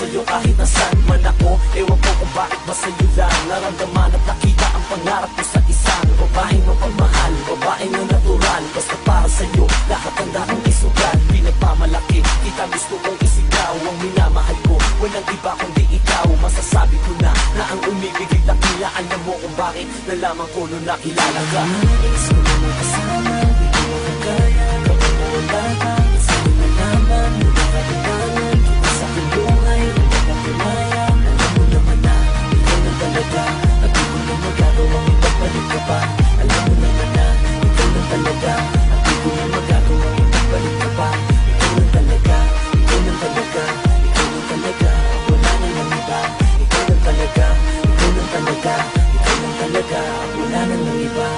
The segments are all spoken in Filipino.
sa'yo kahit nasan man ako. Ewan ko kung bakit ba sa'yo lang naramdaman at nakita ang pangarap ko sa isang babaeng mapagmahal, babaeng na natural. Basta para sa'yo lahat ang dakong isugat. Pinagmamalaki kita, gusto kong isigaw ang minamahal ko, walang iba kundi ikaw. Masasabi ko na ang umibigay dakila. Alam mo kung bakit, nalaman ko nung nakilala ka. Nais ko na makasama, di ko makagaya kapag wala ka. Sa'yo nalaman, mula kalitangan kita sa aking buhay, nagkakapulayan. Alam mo naman na ikaw na talaga, at di ko na magagawang ipagpalit ka pa. Alam mo naman na ikaw na talaga, at di ko na magagawang ipagpalit ka pa. Ikaw na talaga, ikaw na talaga, ikaw na talaga, wala na lang iba. Ikaw na talaga, ikaw na talaga, ikaw na talaga, wala na lang iba.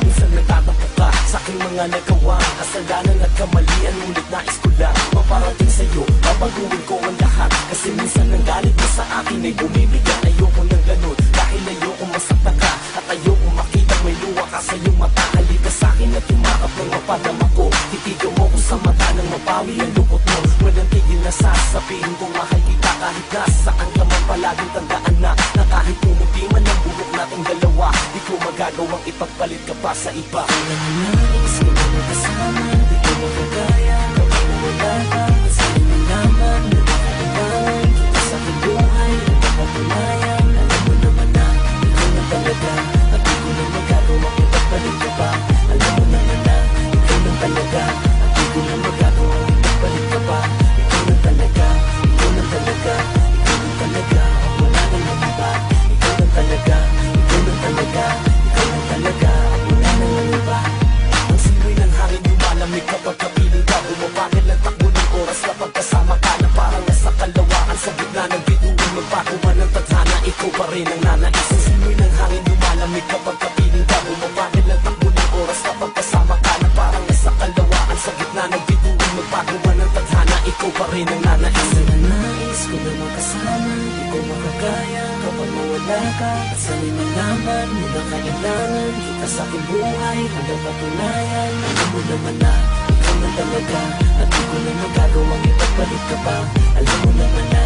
Minsan nagtatampo ka sa aking mga nagawa, kasalanan at kamalian, ngunit nais ko lang maparating sa'yo, babaguhin ko ang lahat. Kasi minsan ang galit mo sa akin ay bumibigyan. Ayoko ng ganun, dahil ayoko masaktan ka, at ayoko makita may luha ka sa iyong mata. Halika sa'kin at tumakap ng mapadama ko, titigaw mo ko sa mata nang mapawi ang lungkot mo. Walang tigil na sasabihin kong mahal kita kahit nasaan ka man. Palaging tandaan na kahit pumuti man ang buhok nating dalawa, di ko magagawang ipagpalit ka pa sa iba. Alam mo na, nais ko na magkasama, di ko makagaya kapag wala ka. Sa'yo nalaman, nakakailangan kita sa aking buhay, nagkakapulayan. Alam mo naman na ikaw na talaga, at di ko na magagawang ipagpalit ka pa. Alam mo naman na ikaw na talaga, at di ko na magagawang ipagpalit ka pa. Ikaw na talaga, ikaw na talaga, ikaw na talaga, wala na lang iba. Ikaw na talaga, ikaw na talaga, ikaw na talaga, wala na lang iba. Ang simoy ng hangin lumalamig kapag kapiling ka, bumabakit ng takbo ng oras kapag kasama ka na parang nasa kalawaan. Sa gitna ng bituin, magbago man ang tadhana, ikaw pa rin ang nanais. Ang simoy ng hangin lumalamig kapag kapiling ka, bumabakit ng takbo ng oras kapag kasama ka na parang nasa kalawaan. Sa gitna ng bituin, magbago man ang tadhana, ikaw pa rin ang nanais. Nais ko na makasama, di ko makagaya kapag mawala ka. At sa'yo nalaman, mula kailangan kita sa aking buhay, hanggang patunayan. Alam mo naman na ikaw na talaga, at di ko na magagawang ipagpalit ka pa. Alam mo naman na